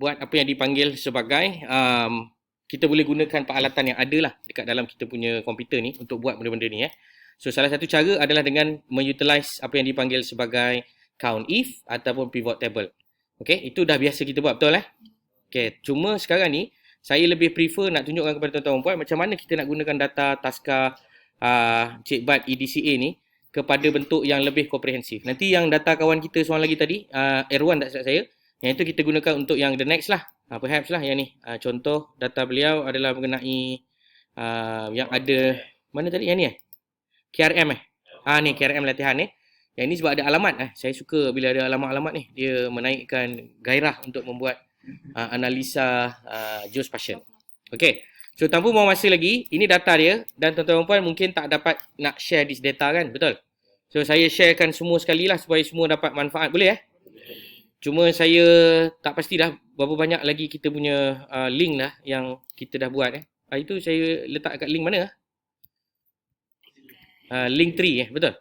buat apa yang dipanggil sebagai kita boleh gunakan peralatan yang ada lah dekat dalam kita punya komputer ni untuk buat benda-benda ni So salah satu cara adalah dengan mengutilize apa yang dipanggil sebagai count if ataupun pivot table. Okay, itu dah biasa kita buat, betul Okay, cuma sekarang ni saya lebih prefer nak tunjukkan kepada tuan-tuan dan puan macam mana kita nak gunakan data taska Cik Bat EDCA ni kepada bentuk yang lebih komprehensif. Nanti yang data kawan kita seorang lagi tadi, Erwan tak silap saya, yang itu kita gunakan untuk yang the next lah. Perhaps lah yang ni. Contoh data beliau adalah mengenai yang ada, mana tadi yang ni KRM ni KRM latihan Yang ni sebab ada alamat Saya suka bila ada alamat-alamat ni. Dia menaikkan gairah untuk membuat analisa geospatial. Okay. So tanpa buang masa lagi, ini data dia dan tuan-tuan dan puan mungkin tak dapat nak share this data kan, betul? So saya sharekan semua sekali lah supaya semua dapat manfaat, boleh Cuma saya tak pasti dah berapa banyak lagi kita punya link dah yang kita dah buat Itu saya letak kat link mana link 3 betul?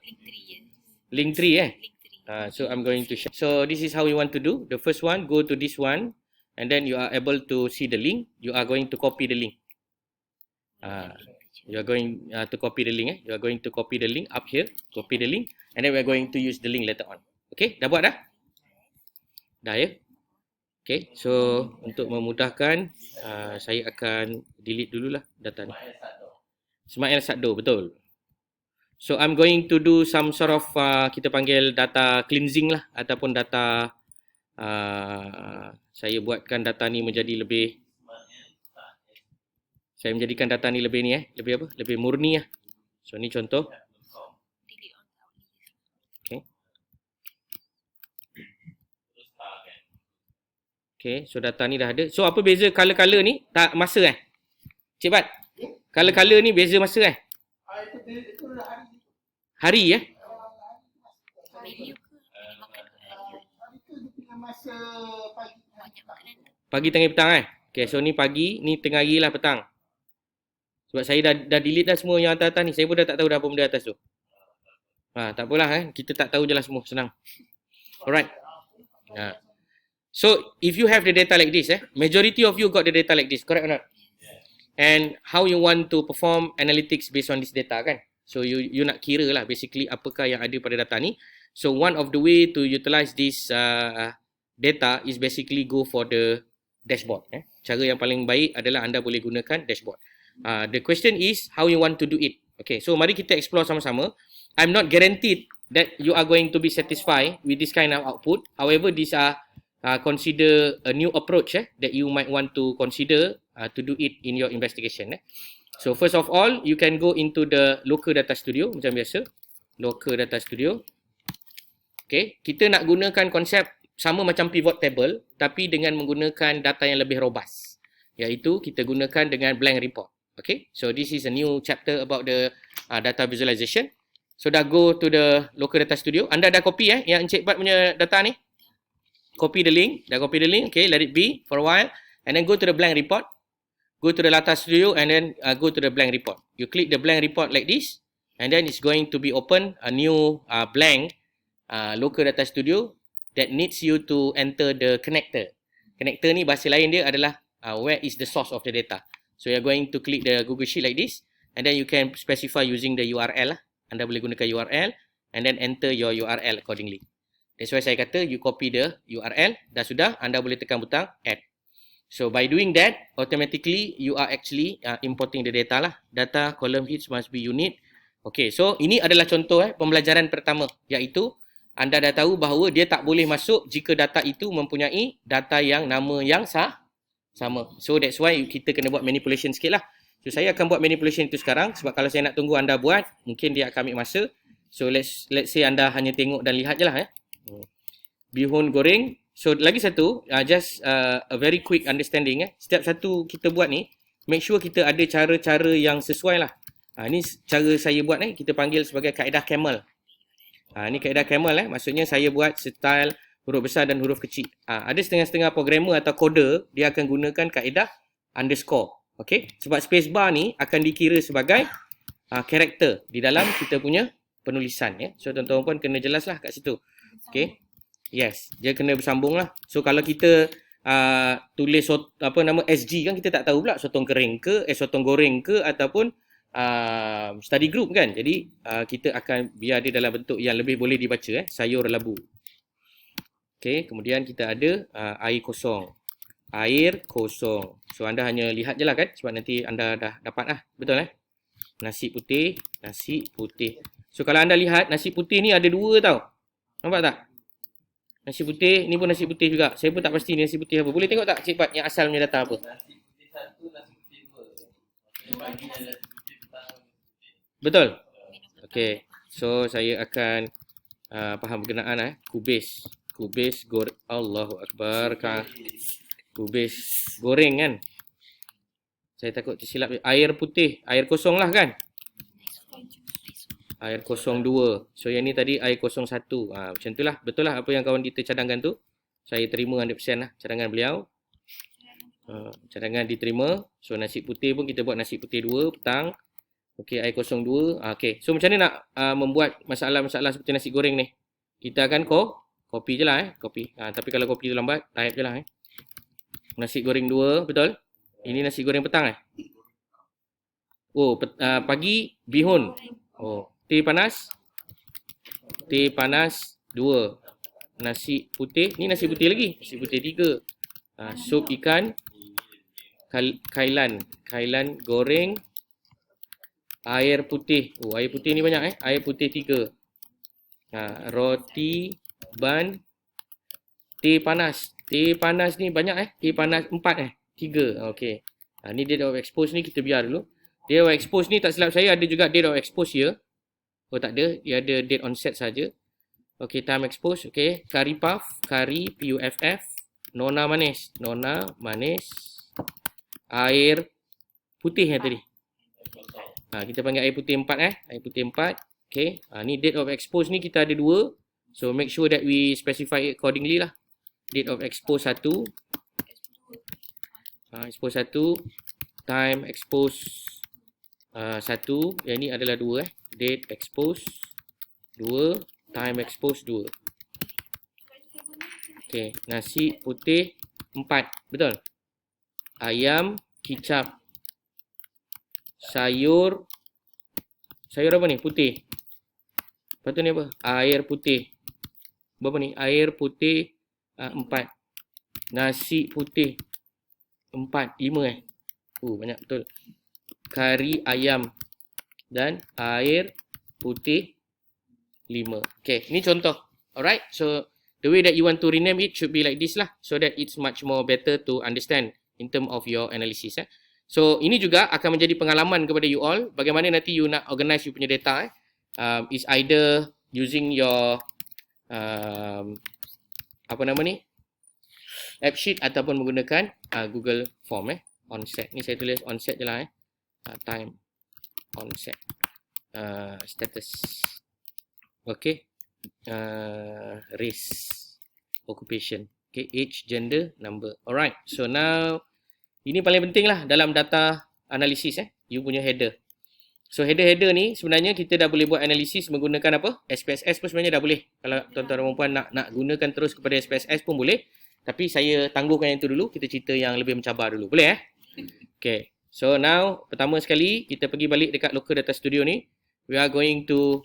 Link 3 So I'm going to share. So this is how we want to do. The first one, go to this one and then you are able to see the link. You are going to copy the link. You are going to copy the link You are going to copy the link up here. Copy the link and then we are going to use the link later on. Okay, dah buat dah? Dah Okay, so untuk memudahkan saya akan delete dululah data ni. Ismail Saddo, betul. So I'm going to do some sort of kita panggil data cleansing lah ataupun data saya buatkan data ni menjadi lebih, saya menjadikan data ni lebih ni lebih apa? Lebih murni So ni contoh. Okay, so data ni dah ada. So apa beza color-color ni? Tak masa Cik Bat? Color-color ni beza masa Hari Pagi, tengah, petang Okay, so ni pagi, ni tengah hari lah petang. Sebab saya dah delete dah semua yang atas-atas ni. Saya pun dah tak tahu dah apa benda atas tu. Tak apalah kita tak tahu je lah semua, senang. Alright. So if you have the data like this majority of you got the data like this, correct or not? And how you want to perform analytics based on this data kan? So you nak kira lah basically apakah yang ada pada data ni. So one of the way to utilize this data is basically go for the dashboard. Cara yang paling baik adalah anda boleh gunakan dashboard. The question is how you want to do it. Okay, so mari kita explore sama-sama. I'm not guaranteed that you are going to be satisfied with this kind of output. However, these are consider a new approach that you might want to consider to do it in your investigation. So first of all, you can go into the local data studio macam biasa. Local data studio. Okay, kita nak gunakan konsep sama macam pivot table tapi dengan menggunakan data yang lebih robust. Iaitu kita gunakan dengan blank report. Okay, so this is a new chapter about the data visualization. So dah go to the local data studio. Anda dah copy yang Encik Bat punya data ni. Copy the link. Dah copy the link. Okay, let it be for a while. And then go to the blank report. Go to the data studio and then go to the blank report. You click the blank report like this. And then it's going to be open a new blank local data studio that needs you to enter the connector. Connector ni bahasa lain dia adalah where is the source of the data. So you're going to click the Google Sheet like this. And then you can specify using the URL lah. Anda boleh gunakan URL and then enter your URL accordingly. That's why saya kata you copy the URL. Dah sudah, anda boleh tekan butang add. So by doing that, automatically you are actually importing the data lah. Data column hits must be unique. Okay, so ini adalah contoh pembelajaran pertama. Iaitu anda dah tahu bahawa dia tak boleh masuk jika data itu mempunyai data yang nama yang sama. So that's why kita kena buat manipulation sikit lah. So saya akan buat manipulation itu sekarang sebab kalau saya nak tunggu anda buat, mungkin dia akan ambil masa. So let's say anda hanya tengok dan lihat je lah bihun goreng. So lagi satu, just a very quick understanding setiap satu kita buat ni, make sure kita ada cara-cara yang sesuai lah. Ni cara saya buat kita panggil sebagai kaedah camel. Ni kaedah camel maksudnya saya buat style huruf besar dan huruf kecil. Ada setengah-setengah programmer atau coder, dia akan gunakan kaedah underscore. Okay, sebab spacebar ni akan dikira sebagai karakter di dalam kita punya penulisan So tuan-tuan pun kena jelas lah kat situ. Okay, yes, dia kena bersambung lah. So kalau kita tulis apa nama SG kan kita tak tahu pula sotong kering ke, sotong goreng ke ataupun study group kan. Jadi kita akan biar dia dalam bentuk yang lebih boleh dibaca sayur labu. Okey, kemudian kita ada air kosong. Air kosong. So anda hanya lihat je lah kan sebab nanti anda dah dapat lah. Betul Nasi putih, nasi putih. So kalau anda lihat nasi putih ni ada dua tau. Nampak tak? Nasi putih, ni pun nasi putih juga. Saya pun tak pasti ni nasi putih apa. Boleh tengok tak Cik Pat yang asalnya data apa? Nasi putih satu, nasi putih dua. Pagi ada nasi putih, petang ada nasi putih. Betul? Okey. So saya akan faham berkenaan kubis. Kubis Allahu Akbar. Kubis goreng kan? Saya takut tersilap. Air putih, air kosong lah kan? Air kosong 2. So yang ni tadi air kosong 1. Macam tu lah. Betul lah apa yang kawan kita cadangkan tu. Saya terima 100% lah cadangan beliau. Cadangan diterima. So nasi putih pun kita buat nasi putih 2 petang. Okey, air kosong 2. Okey. So macam ni nak membuat masalah-masalah seperti nasi goreng ni. Kita akan kopi je lah kopi. Tapi kalau kopi tu lambat, type je lah Nasi goreng 2, betul? Ini nasi goreng petang Oh, pagi bihun. Oh, teh panas. Teh panas 2. Nasi putih, ni nasi putih lagi. Nasi putih 3. Sup ikan kailan goreng. Air putih. Oh, air putih ni banyak Air putih 3. Roti ban. Teh panas. Teh panas ni banyak Teh panas 4 3. Okey. Ni date of expose ni kita biar dulu. Date of expose ni tak silap saya ada juga date of expose ya. Oh tak ada, dia ada date on set saja. Okey, time expose. Okey, curry puff, curry PUFF, nona manis, air putih tadi. Kita panggil air putih 4 air putih 4. Okey, ni date of expose ni kita ada 2. So make sure that we specify it accordingly lah. Date of expose 1. Expose 1. Time expose 1. Yang ni adalah 2 Date expose 2. Time expose 2. Okey, nasi putih 4. Betul? Ayam, kicap. Sayur apa ni? Putih. Lepas tu ni apa? Air putih. Berapa ni? Air putih 4. Nasi putih 4. 5 banyak betul. Kari ayam dan air putih 5. Okay, ni contoh. Alright, so the way that you want to rename it should be like this lah. So that it's much more better to understand in term of your analysis. So ini juga akan menjadi pengalaman kepada you all. Bagaimana nanti you nak organize you punya data. Is either using your apa nama ni? App sheet ataupun menggunakan Google Form onset. Ni saya tulis onset je lah time onset status. Okay, race, occupation, okay, age, gender, number. Alright, so now ini paling penting lah dalam data analisis you punya header. So header ni sebenarnya kita dah boleh buat analisis menggunakan apa? SPSS pun sebenarnya dah boleh. Kalau tuan-tuan dan puan nak gunakan terus kepada SPSS pun boleh. Tapi saya tangguhkan yang tu dulu, kita cerita yang lebih mencabar dulu. Boleh Okay. So now pertama sekali kita pergi balik dekat local data studio ni. We are going to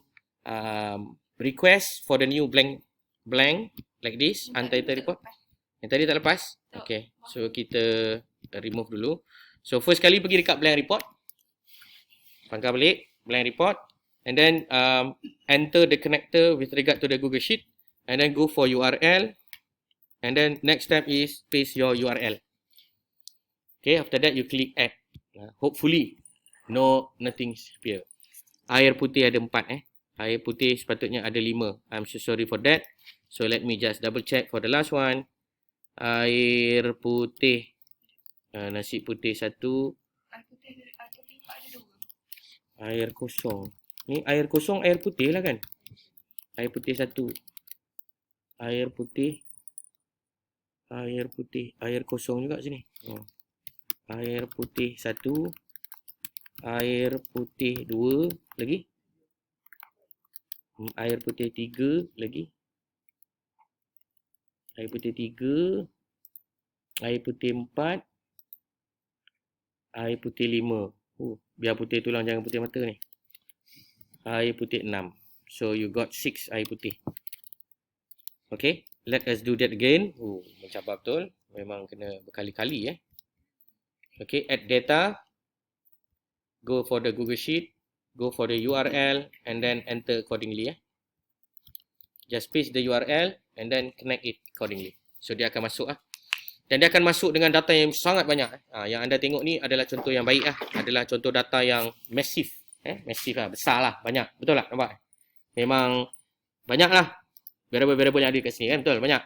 request for the new blank like this, untitled report. Yang tadi tak lepas. Okay. So kita remove dulu. So first kali pergi dekat blank report. Pangkal balik blank report and then enter the connector with regard to the Google Sheet and then go for URL and then next step is paste your URL. Okay, after that you click add. Hopefully nothing appear. Air putih ada 4 Air putih sepatutnya ada 5. I'm so sorry for that. So let me just double check for the last one. Air putih nasi putih 1. Air kosong. Ni air kosong, air putih lah kan? Air putih 1. Air putih. Air kosong juga sini. Air putih 1. Air putih 2. Lagi? Air putih 3. Lagi? Air putih 3. Air putih 4. Air putih 5. Biar putih tulang, jangan putih mata ni. Air putih 6. So you got 6 air putih. Okay, let us do that again. Mencabar betul. Memang kena berkali-kali Okay, add data. Go for the Google Sheet. Go for the URL and then enter accordingly Just paste the URL and then connect it accordingly. So dia akan masuk Dan dia akan masuk dengan data yang sangat banyak. Yang anda tengok ni adalah contoh yang baik Adalah contoh data yang massive. Massive besar lah, banyak. Betul tak? Nampak? Memang banyak lah. Variable-variable yang ada kat sini kan? Betul? Banyak?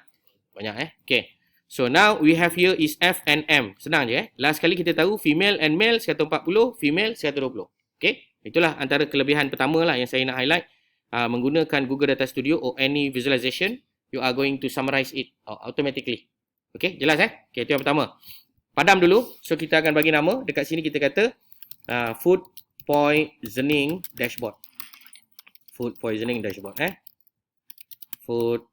Banyak Okay. So now we have here is F and M. Senang je Last kali kita tahu female and male 140, female 120. Okay. Itulah antara kelebihan pertama lah yang saya nak highlight. Menggunakan Google Data Studio or any visualization, you are going to summarize it automatically. Okay, jelas Okay, itu yang pertama. Padam dulu. So kita akan bagi nama. Dekat sini kita kata food poisoning dashboard. Food poisoning dashboard Food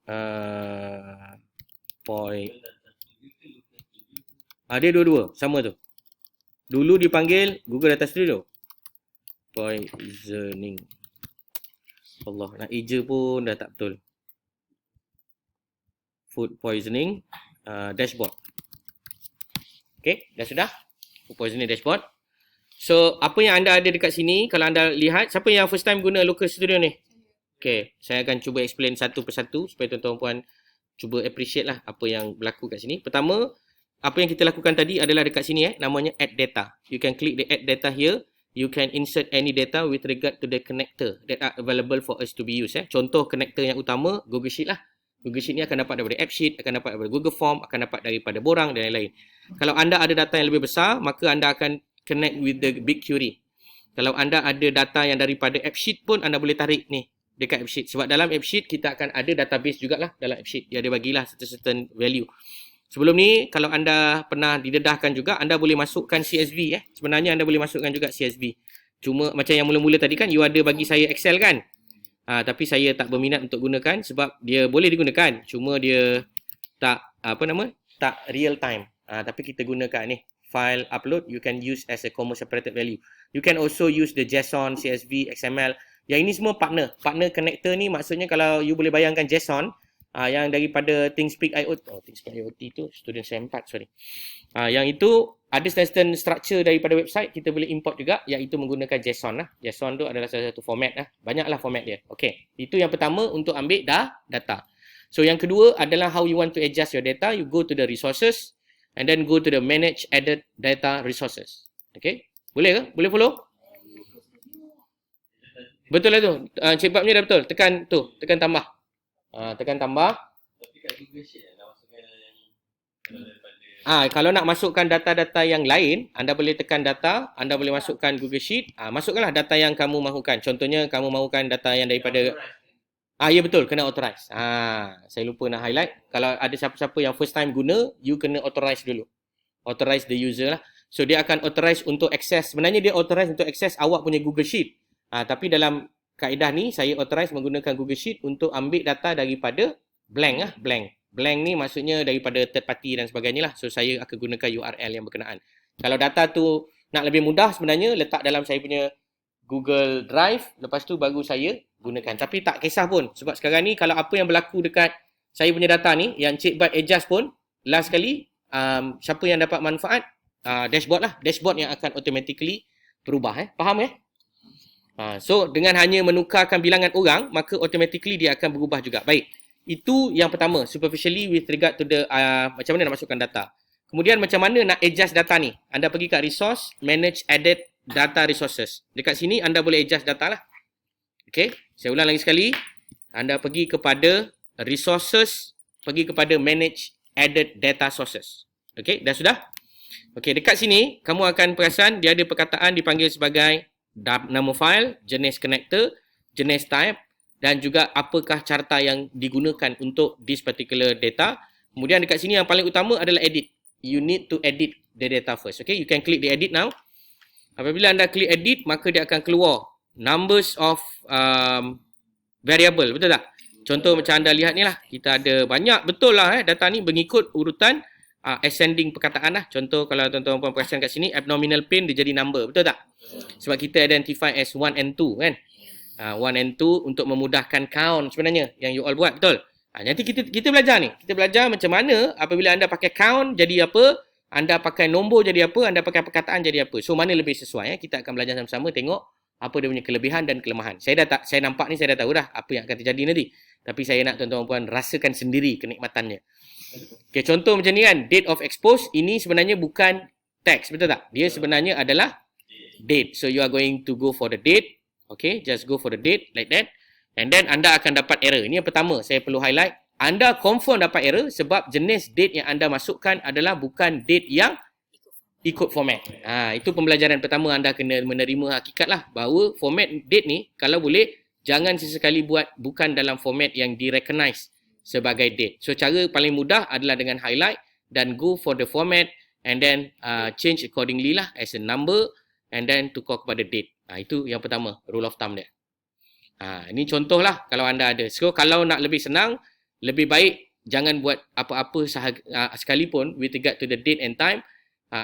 dia dua-dua, sama tu. Dulu dipanggil Google Data Studio. Poisoning. Allah, nak eja pun dah tak betul. Food poisoning dashboard. Okay, dah sudah? Food poisoning dashboard. So, apa yang anda ada dekat sini, kalau anda lihat, siapa yang first time guna Local Studio ni? Okay, saya akan cuba explain satu persatu supaya tuan-tuan puan cuba appreciate lah apa yang berlaku kat sini. Pertama, apa yang kita lakukan tadi adalah dekat sini namanya add data. You can click the add data here. You can insert any data with regard to the connector that are available for us to be used. Contoh connector yang utama, Google Sheet lah. Google Sheet ni akan dapat daripada AppSheet, akan dapat daripada Google Form, akan dapat daripada Borang dan lain-lain. Kalau anda ada data yang lebih besar, maka anda akan connect with the BigQuery. Kalau anda ada data yang daripada AppSheet pun, anda boleh tarik ni dekat AppSheet. Sebab dalam AppSheet, kita akan ada database jugalah dalam AppSheet. Dia ada bagilah certain value. Sebelum ni, kalau anda pernah didedahkan juga, anda boleh masukkan CSV. Sebenarnya anda boleh masukkan juga CSV. Cuma macam yang mula-mula tadi kan, you ada bagi saya Excel kan? Tapi saya tak berminat untuk gunakan sebab dia boleh digunakan. Cuma dia tak, tak real time. Tapi kita gunakan ni. File upload, you can use as a comma separated value. You can also use the JSON, CSV, XML. Yang ini semua partner. Partner connector ni maksudnya kalau you boleh bayangkan JSON, yang daripada ThinkSpeak IoT, ThinkSpeak IoT tu student saya 4, sorry. Yang itu ada certain structure daripada website, kita boleh import juga, iaitu menggunakan JSON lah. JSON tu adalah salah satu format lah. Banyaklah format dia. Okay. Itu yang pertama untuk ambil data. So yang kedua adalah how you want to adjust your data. You go to the resources and then go to the manage added data resources. Okay. Boleh ke? Boleh follow? Betul lah tu. Cik Bab ni dah betul. Tekan tu. Tekan tambah. Tekan tambah. Tapi kat Google Sheet nak masukkan yang kalau nak masukkan data-data yang lain, anda boleh tekan data, anda boleh masukkan Google Sheet. Masukkanlah data yang kamu mahukan. Contohnya kamu mahukan data yang daripada ya betul, kena authorize. Saya lupa nak highlight. Kalau ada siapa-siapa yang first time guna, you kena authorize dulu. Authorize the user lah. So dia akan authorize untuk access. Sebenarnya dia authorize untuk access awak punya Google Sheet. Tapi dalam kaedah ni saya authorize menggunakan Google Sheet untuk ambil data daripada blank blank. Blank ni maksudnya daripada third party dan sebagainya lah. So saya akan gunakan URL yang berkenaan. Kalau data tu nak lebih mudah sebenarnya letak dalam saya punya Google Drive, lepas tu baru saya gunakan. Tapi tak kisah pun sebab sekarang ni kalau apa yang berlaku dekat saya punya data ni yang Cik Bat adjust pun last kali siapa yang dapat manfaat dashboard lah. Dashboard yang akan automatically berubah. Faham So dengan hanya menukarkan bilangan orang, maka automatically dia akan berubah juga. Baik, itu yang pertama, superficially with regard to the macam mana nak masukkan data. Kemudian macam mana nak adjust data ni. Anda pergi kat resource, manage added data resources. Dekat sini anda boleh adjust data lah. Okay, saya ulang lagi sekali. Anda pergi kepada resources, pergi kepada manage added data sources. Okay, dah sudah? Okay, dekat sini kamu akan perasan dia ada perkataan dipanggil sebagai nama file, jenis connector, jenis type dan juga apakah carta yang digunakan untuk this particular data. Kemudian dekat sini yang paling utama adalah edit. You need to edit the data first. Okay, you can click the edit now. Apabila anda klik edit, maka dia akan keluar numbers of variable. Betul tak? Contoh macam anda lihat ni lah. Kita ada banyak betul lah data ni mengikut urutan ascending perkataan lah. Contoh kalau tuan-tuan puan perasan kat sini, abdominal pain dia jadi number, betul tak? Sebab kita identify as 1 and 2 kan. 1 and 2 untuk memudahkan count sebenarnya yang you all buat, betul? Nanti kita belajar ni. Kita belajar macam mana apabila anda pakai count jadi apa, anda pakai nombor jadi apa, anda pakai perkataan jadi apa. So mana lebih sesuai. Kita akan belajar sama-sama tengok apa dia punya kelebihan dan kelemahan. Saya nampak ni, saya dah tahu dah apa yang akan terjadi nanti. Tapi saya nak tuan-tuan puan rasakan sendiri kenikmatannya. Okay, contoh macam ni kan, date of expose ini sebenarnya bukan text, betul tak? Dia sebenarnya adalah date. So you are going to go for the date. Okay, just go for the date like that. And then anda akan dapat error. Ini yang pertama saya perlu highlight. Anda confirm dapat error sebab jenis date yang anda masukkan adalah bukan date yang ikut format. Itu pembelajaran pertama, anda kena menerima hakikat lah bahawa format date ni kalau boleh jangan sesekali buat bukan dalam format yang di-recognize sebagai date. So cara paling mudah adalah dengan highlight dan go for the format and then change accordingly lah as a number and then tukar kepada date. Itu yang pertama, rule of thumb dia. Ini contoh lah kalau anda ada. So kalau nak lebih senang, lebih baik jangan buat apa-apa sekalipun with regard to the date and time,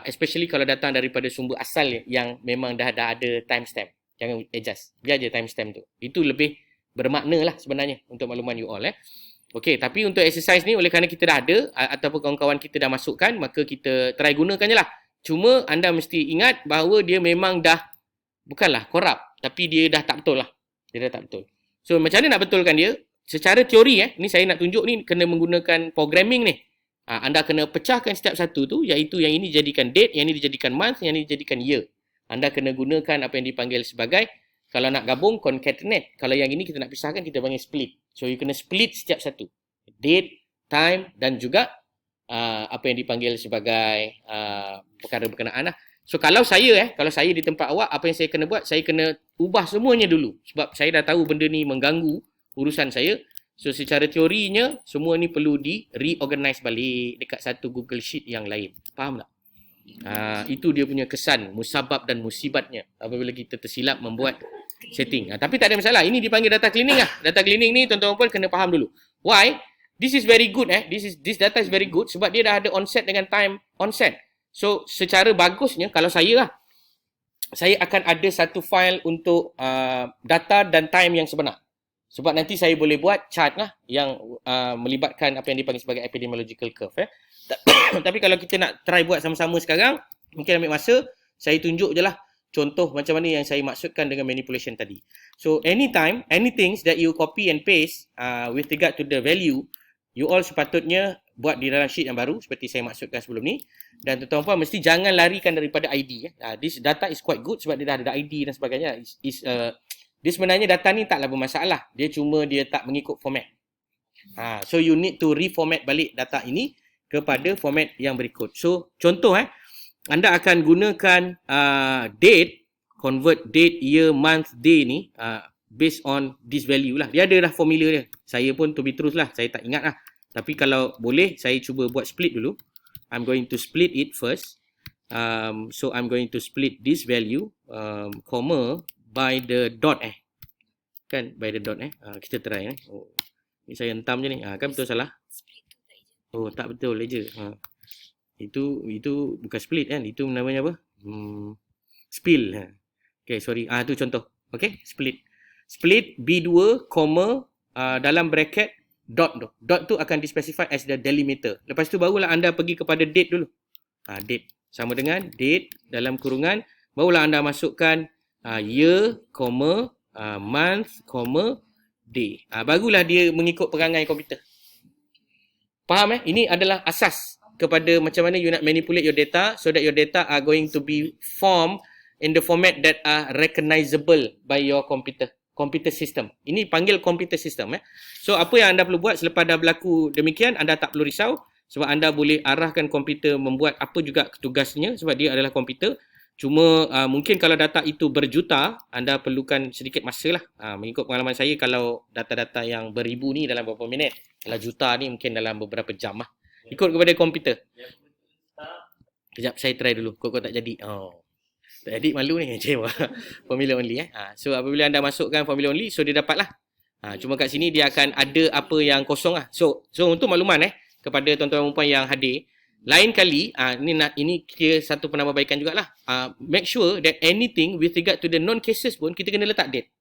especially kalau datang daripada sumber asal yang memang dah ada timestamp. Jangan adjust, biar je timestamp tu. Itu lebih bermakna lah sebenarnya untuk makluman you all. Okey, tapi untuk exercise ni oleh kerana kita dah ada ataupun kawan-kawan kita dah masukkan, maka kita try gunakan je lah. Cuma anda mesti ingat bahawa dia memang dah bukanlah corrupt, tapi dia dah tak betul lah. Dia dah tak betul. So macam mana nak betulkan dia? Secara teori ni saya nak tunjuk ni kena menggunakan programming ni. Anda kena pecahkan setiap satu tu, iaitu yang ini dijadikan date, yang ini dijadikan month, yang ini dijadikan year. Anda kena gunakan apa yang dipanggil sebagai, kalau nak gabung, concatenate. Kalau yang ini kita nak pisahkan, kita panggil split. So you kena split setiap satu. Date, time dan juga apa yang dipanggil sebagai perkara berkenaan lah. So kalau saya di tempat awak, apa yang saya kena buat? Saya kena ubah semuanya dulu. Sebab saya dah tahu benda ni mengganggu urusan saya. So secara teorinya, semua ni perlu di-reorganize balik dekat satu Google Sheet yang lain. Faham tak? Itu dia punya kesan, musabab dan musibatnya apabila kita tersilap membuat setting. Tapi tak ada masalah. Ini dipanggil data cleaning lah. Data cleaning ni tuan-tuan pun kena faham dulu. Why? This is very good. This data is very good sebab dia dah ada onset dengan time onset. So secara bagusnya kalau saya akan ada satu file untuk data dan time yang sebenar. Sebab nanti saya boleh buat chart lah yang melibatkan apa yang dipanggil sebagai epidemiological curve. Tapi kalau kita nak try buat sama-sama sekarang, mungkin ambil masa, saya tunjuk je lah contoh macam mana yang saya maksudkan dengan manipulation tadi. So anytime, anything that you copy and paste with regard to the value, you all sepatutnya buat di dalam sheet yang baru seperti saya maksudkan sebelum ni. Dan tuan-tuan puan mesti jangan larikan daripada ID. This data is quite good sebab dia dah ada ID dan sebagainya. Dia sebenarnya data ni taklah bermasalah. Dia cuma dia tak mengikut format. So you need to reformat balik data ini kepada format yang berikut. So contoh anda akan gunakan date, convert date, year, month, day ni based on this value lah. Dia ada dah formula dia. Saya pun to be truth lah, saya tak ingat lah. Tapi kalau boleh, saya cuba buat split dulu. I'm going to split it first. So I'm going to split this value, comma, by the dot kan, by the dot kita try ni saya hentam je ni, kan betul salah? Oh tak betul je. Itu bukan split kan, itu namanya apa? Spill. Okay, sorry. Tu contoh. Okay, split B2, dalam bracket dot tu. Dot tu akan dispecify as the delimiter. Lepas tu barulah anda pergi kepada date dulu. Date sama dengan date dalam kurungan, barulah anda masukkan year, month, day. Barulah dia mengikut perangai komputer. Faham Ini adalah asas kepada macam mana you nak manipulate your data so that your data are going to be formed in the format that are recognizable by your computer system. Ini panggil computer system. So apa yang anda perlu buat selepas dah berlaku demikian, anda tak perlu risau sebab anda boleh arahkan komputer membuat apa juga tugasnya sebab dia adalah komputer. Cuma mungkin kalau data itu berjuta, anda perlukan sedikit masa lah. Mengikut pengalaman saya, kalau data-data yang beribu ni dalam beberapa minit, kalau juta ni mungkin dalam beberapa jam lah. Ikut kepada komputer. Kejap saya try dulu. Kok tak jadi. Tak jadi malu ni. Cewa. Formula only. So apabila anda masukkan formula only, so dia dapat lah. Cuma kat sini dia akan ada apa yang kosong lah. So untuk makluman kepada tuan-tuan dan puan yang hadir, Lain kali, ini kira satu penambahbaikan jugalah. Make sure that anything with regard to the non-cases pun, kita kena letak date.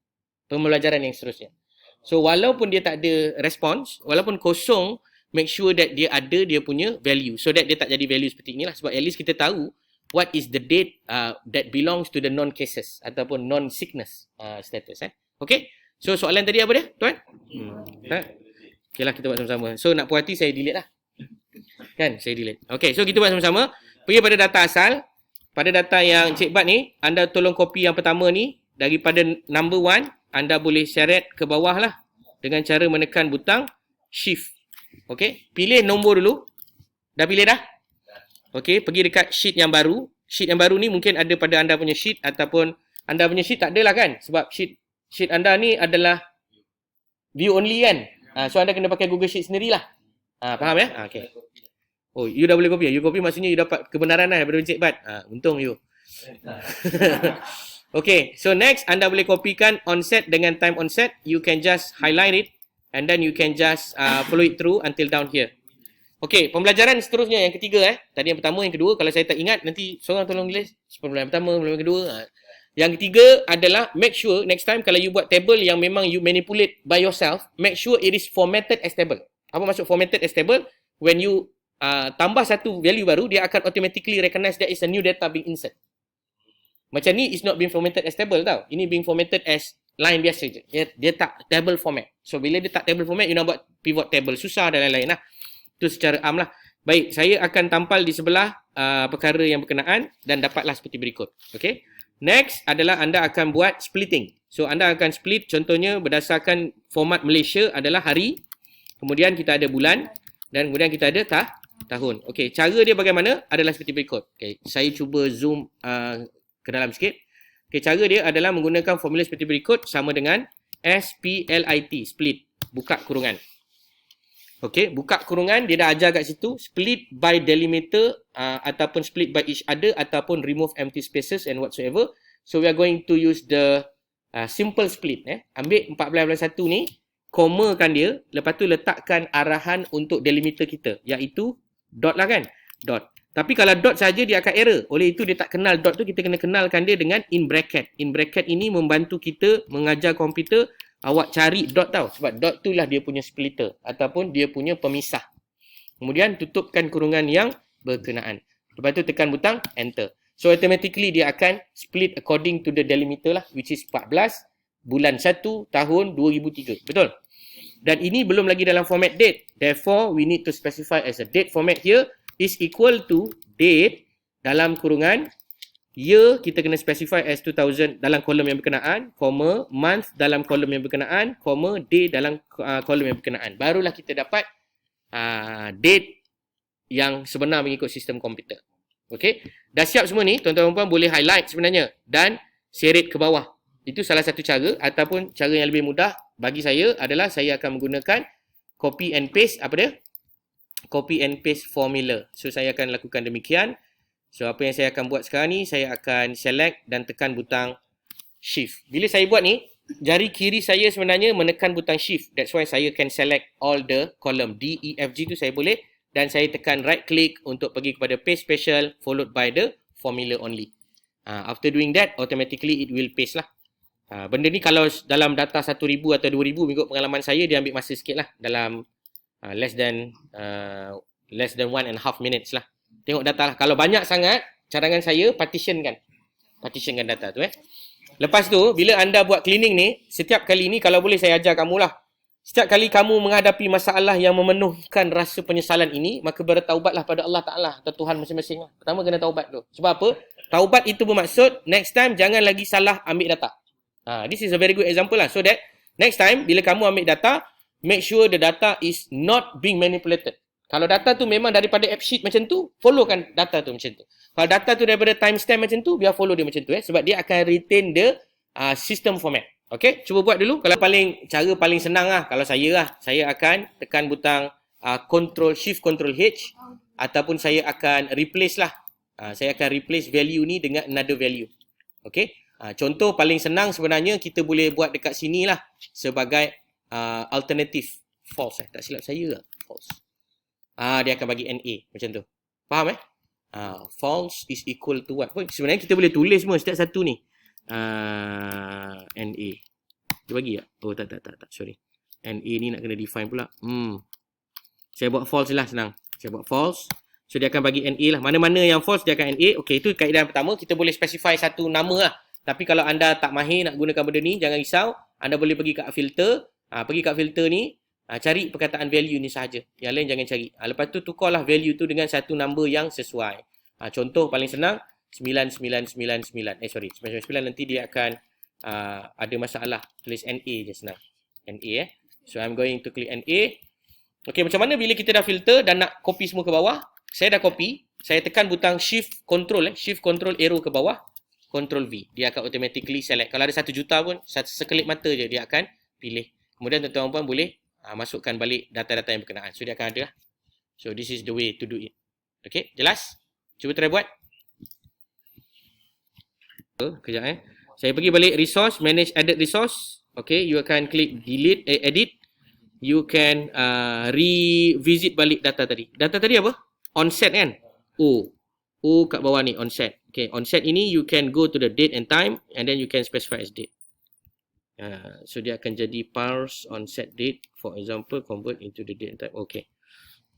Pembelajaran yang seterusnya. So, walaupun dia tak ada response, walaupun kosong, make sure that dia ada dia punya value. So that dia tak jadi value seperti inilah. Sebab at least kita tahu what is the date that belongs to the non-cases ataupun non-sickness status. Okay? So, soalan tadi apa dia, tuan? Okay lah, kita buat sama-sama. So, nak puas hati, saya delete lah. Kan? Saya delete. Okay, so kita buat sama-sama. Pergi pada data asal. Pada data yang Cik Bat ni, anda tolong copy yang pertama ni. Daripada number 1, anda boleh seret ke bawah lah. Dengan cara menekan butang shift. Okay, pilih nombor dulu. Dah pilih dah? Okay, pergi dekat sheet yang baru. Sheet yang baru ni mungkin ada pada anda punya sheet. Ataupun anda punya sheet tak adalah kan? Sebab sheet anda ni adalah view only kan? So anda kena pakai Google Sheet sendirilah. Faham ya? Okay. Oh, you dah boleh copy. You copy maksudnya you dapat kebenaran lah daripada Cik Bat. Untung you. Okay, so next anda boleh kopikan onset dengan time onset. You can just highlight it and then you can just follow it through until down here. Okay, pembelajaran seterusnya yang ketiga Tadi yang pertama, yang kedua. Kalau saya tak ingat, nanti seorang tolong tulis. Pembelajaran pertama, pembelajaran kedua. Yang ketiga adalah make sure next time kalau you buat table yang memang you manipulate by yourself, make sure it is formatted as table. Apa maksud formatted as table? When you tambah satu value baru, dia akan automatically recognize that is a new data being insert. Macam ni is not being formatted as table tau. Ini being formatted as line biasa je. Dia tak table format. So bila dia tak table format, you nak buat pivot table. Susah dan lain-lain lah. Itu secara am lah. Baik, saya akan tampal di sebelah perkara yang berkenaan dan dapatlah seperti berikut. Okay. Next adalah anda akan buat splitting. So anda akan split contohnya berdasarkan format Malaysia adalah hari. Kemudian kita ada bulan. Dan kemudian kita ada tahun. Okay, cara dia bagaimana adalah seperti berikut. Okay, saya cuba zoom ke dalam sikit. Okay, cara dia adalah menggunakan formula seperti berikut sama dengan SPLIT, split, buka kurungan. Okay, buka kurungan dia dah ajar kat situ, split by delimiter ataupun split by each other ataupun remove empty spaces and whatsoever. So we are going to use the simple split. Ambil 14/1 ni, komakan dia, lepas tu letakkan arahan untuk delimiter kita, iaitu dot lah kan, dot. Tapi kalau dot saja dia akan error. Oleh itu dia tak kenal dot tu, kita kena kenalkan dia dengan in bracket. In bracket ini membantu kita mengajar komputer awak cari dot tau. Sebab dot tu lah dia punya splitter ataupun dia punya pemisah. Kemudian tutupkan kurungan yang berkenaan. Lepas tu tekan butang enter. So automatically dia akan split according to the delimiter lah, which is 14 bulan 1 tahun 2003. Betul? Dan ini belum lagi dalam format date. Therefore, we need to specify as a date format here is equal to date dalam kurungan year kita kena specify as 2000 dalam kolom yang berkenaan, comma, month dalam kolom yang berkenaan, comma, day dalam kolom yang berkenaan. Barulah kita dapat date yang sebenar mengikut sistem komputer. Okey? Dah siap semua ni, tuan-tuan dan puan boleh highlight sebenarnya dan seret ke bawah. Itu salah satu cara ataupun cara yang lebih mudah bagi saya adalah saya akan menggunakan copy and paste apa dia? Copy and paste formula. So saya akan lakukan demikian. So apa yang saya akan buat sekarang ni, saya akan select dan tekan butang shift. Bila saya buat ni, jari kiri saya sebenarnya menekan butang shift. That's why saya can select all the column D, E, F, G tu saya boleh. Dan saya tekan right click untuk pergi kepada paste special followed by the formula only. After doing that, automatically it will paste lah. Benda ni kalau dalam data 1000 atau 2000 mengikut pengalaman saya, dia ambil masa sikit lah. Dalam less than 1.5 minutes lah. Tengok data lah. Kalau banyak sangat, cadangan saya partitionkan data tu. Lepas tu, bila anda buat cleaning ni, setiap kali ni kalau boleh saya ajar kamu lah. Setiap kali kamu menghadapi masalah yang memenuhkan rasa penyesalan ini, maka bertaubatlah pada Allah Ta'ala atau Tuhan masing-masing lah. Pertama kena taubat tu. Sebab apa? Taubat itu bermaksud, next time jangan lagi salah ambil data. This is a very good example lah. So that, next time, bila kamu ambil data, make sure the data is not being manipulated. Kalau data tu memang daripada app sheet macam tu, followkan data tu macam tu. Kalau data tu daripada timestamp macam tu, biar follow dia macam tu. Sebab dia akan retain the system format. Okay, cuba buat dulu. Kalau cara paling senang lah, kalau saya akan tekan butang Shift Control H ataupun saya akan replace lah. Saya akan replace value ni dengan another value. Okay, contoh paling senang sebenarnya kita boleh buat dekat sini lah sebagai alternative false. Tak silap saya lah, false. Dia akan bagi NA macam tu. Faham false is equal to what? Sebenarnya kita boleh tulis semua setiap satu ni. NA. Dia bagi tak? Oh tak, sorry. NA ni nak kena define pula. Saya buat false lah, senang. Saya buat false. So dia akan bagi NA lah. Mana-mana yang false dia akan NA. Okey, itu kaedah pertama. Kita boleh specify satu nama lah. Tapi kalau anda tak mahir nak gunakan benda ni, jangan risau. Anda boleh pergi kat filter. Pergi kat filter ni. Cari perkataan value ni sahaja. Yang lain jangan cari. Lepas tu tukarlah value tu dengan satu number yang sesuai. Contoh paling senang. 9999. 99 nanti dia akan ada masalah. Tulis NA je senang. NA So I'm going to click NA. Okey, macam mana bila kita dah filter dan nak copy semua ke bawah? Saya dah copy. Saya tekan butang shift control shift control arrow ke bawah. Control V. Dia akan automatically select. Kalau ada 1 juta pun, sekelip mata je dia akan pilih. Kemudian tuan-tuan puan boleh masukkan balik data-data yang berkenaan. So dia akan ada lah. So this is the way to do it. Okey, jelas? Cuba try buat. Kejap Saya pergi balik resource, manage added resource. Okay, you akan klik delete, edit. You can revisit balik data tadi. Data tadi apa? Onset kan? O kat bawah ni, onset. Okay, onset ini you can go to the date and time and then you can specify as date. So dia akan jadi parse onset date. For example, convert into the date and time. Okay.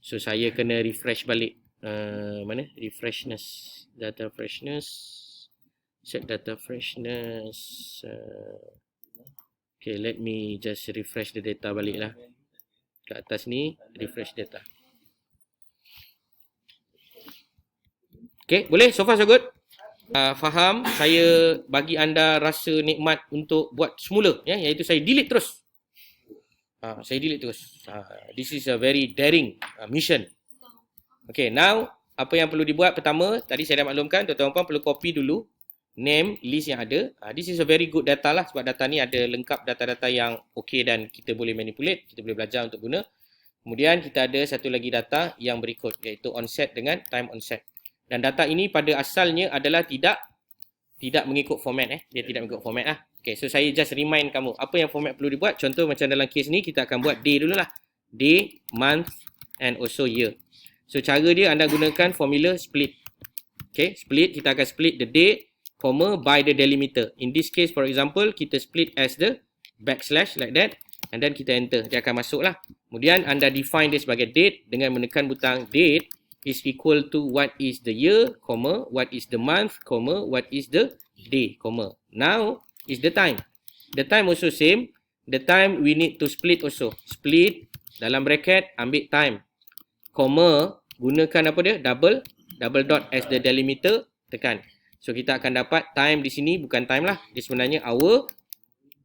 So saya kena refresh balik. Mana? Refreshness. Data freshness. Set data freshness. Okay, let me just refresh the data balik lah. Kat atas ni, refresh data. Okay, boleh? So far so good? Faham? Saya bagi anda rasa nikmat untuk buat semula. Iaitu saya delete terus. Saya delete terus. This is a very daring mission. Okay, now, apa yang perlu dibuat pertama, tadi saya dah maklumkan, tuan-tuan perlu copy dulu name list yang ada. This is a very good data lah sebab data ni ada lengkap data-data yang okey dan kita boleh manipulate, kita boleh belajar untuk guna. Kemudian kita ada satu lagi data yang berikut iaitu onset dengan time onset. Dan data ini pada asalnya adalah tidak mengikut format Dia tidak mengikut format lah. Okay, so saya just remind kamu apa yang format perlu dibuat. Contoh macam dalam kes ni kita akan buat day dululah. Day, month and also year. So cara dia anda gunakan formula split. Okay, split kita akan split the date by the delimiter. In this case, for example, kita split as the backslash like that. And then kita enter. Dia akan masuk lah. Kemudian anda define dia sebagai date dengan menekan butang date is equal to what is the year, what is the month, what is the day, Now is the time. The time also same. The time we need to split also. Split dalam bracket ambil time. Gunakan apa dia? Double dot as the delimiter. Tekan. So kita akan dapat time di sini bukan time lah. Dia sebenarnya hour,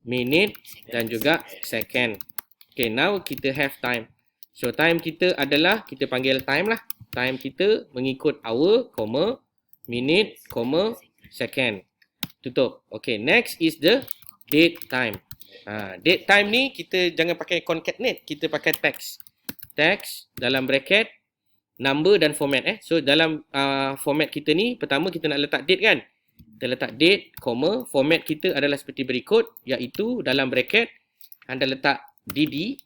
minute dan juga second. Okay, now kita have time. So time kita adalah, kita panggil time lah. Time kita mengikut hour, minute, second. Tutup. Okay, next is the date time. Date time ni kita jangan pakai concatenate. Kita pakai text. Text dalam bracket. Number dan format So dalam format kita ni pertama kita nak letak date kan. Kita letak date, format kita adalah seperti berikut iaitu dalam bracket anda letak dd/mm/yy.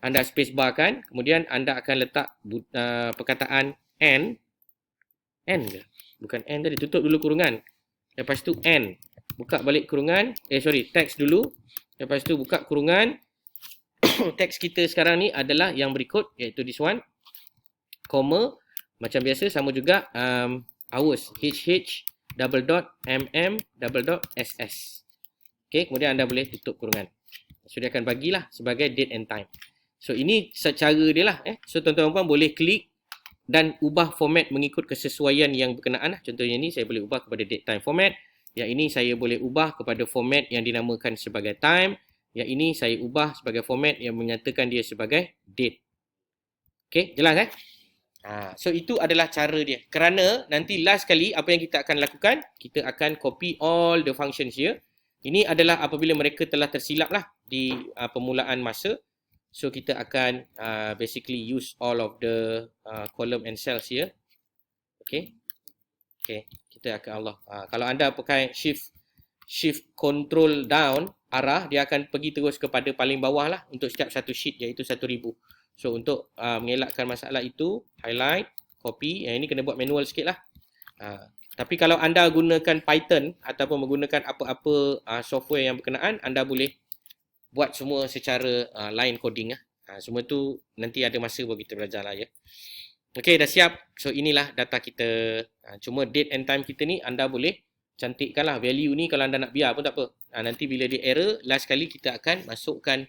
Anda spacebar kan, kemudian anda akan letak perkataan n ke? Bukan n tadi, tutup dulu kurungan. Lepas tu n. Buka balik kurungan, text dulu. Lepas tu buka kurungan. Teks kita sekarang ni adalah yang berikut iaitu this one, macam biasa sama juga hours, ss. Okay, kemudian anda boleh tutup kurungan. So dia akan bagilah sebagai date and time. So ini secara dia lah. So tuan-tuan puan boleh klik dan ubah format mengikut kesesuaian yang berkenaan lah. Contohnya ni saya boleh ubah kepada date time format. Yang ini saya boleh ubah kepada format yang dinamakan sebagai time. Yang ini saya ubah sebagai format yang menyatakan dia sebagai date. Okay, jelas So itu adalah cara dia. Kerana nanti last kali apa yang kita akan lakukan, kita akan copy all the functions here. Ini adalah apabila mereka telah tersilap lah di permulaan masa. So kita akan basically use all of the column and cells here. Okay. Okay, kita akan kalau anda pakai shift control down arah, dia akan pergi terus kepada paling bawah lah untuk setiap satu sheet iaitu 1000. So untuk mengelakkan masalah itu, highlight, copy. Yang ini kena buat manual sikit lah. Tapi kalau anda gunakan Python ataupun menggunakan apa-apa software yang berkenaan, anda boleh buat semua secara line coding lah. Semua tu nanti ada masa baru kita belajar lah ya. Okay, dah siap. So inilah data kita. Cuma date and time kita ni anda boleh cantikkan lah. Value ni kalau anda nak biar pun tak apa. Nanti bila dia error, last kali kita akan masukkan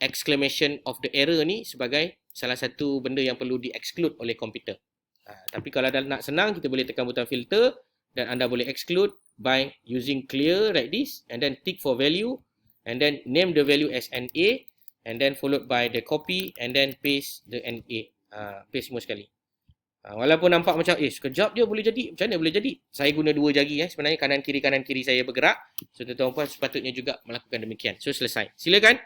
exclamation of the error ni sebagai salah satu benda yang perlu di-exclude oleh komputer. Tapi kalau anda nak senang, kita boleh tekan butang filter dan anda boleh exclude by using clear like this and then tick for value and then name the value as NA and then followed by the copy and then paste the NA. Paste semua sekali. Walaupun nampak macam sekejap dia boleh jadi. Macam mana boleh jadi? Saya guna dua jari sebenarnya kanan kiri saya bergerak. So tuan-tuan puan sepatutnya juga melakukan demikian. So selesai. Silakan.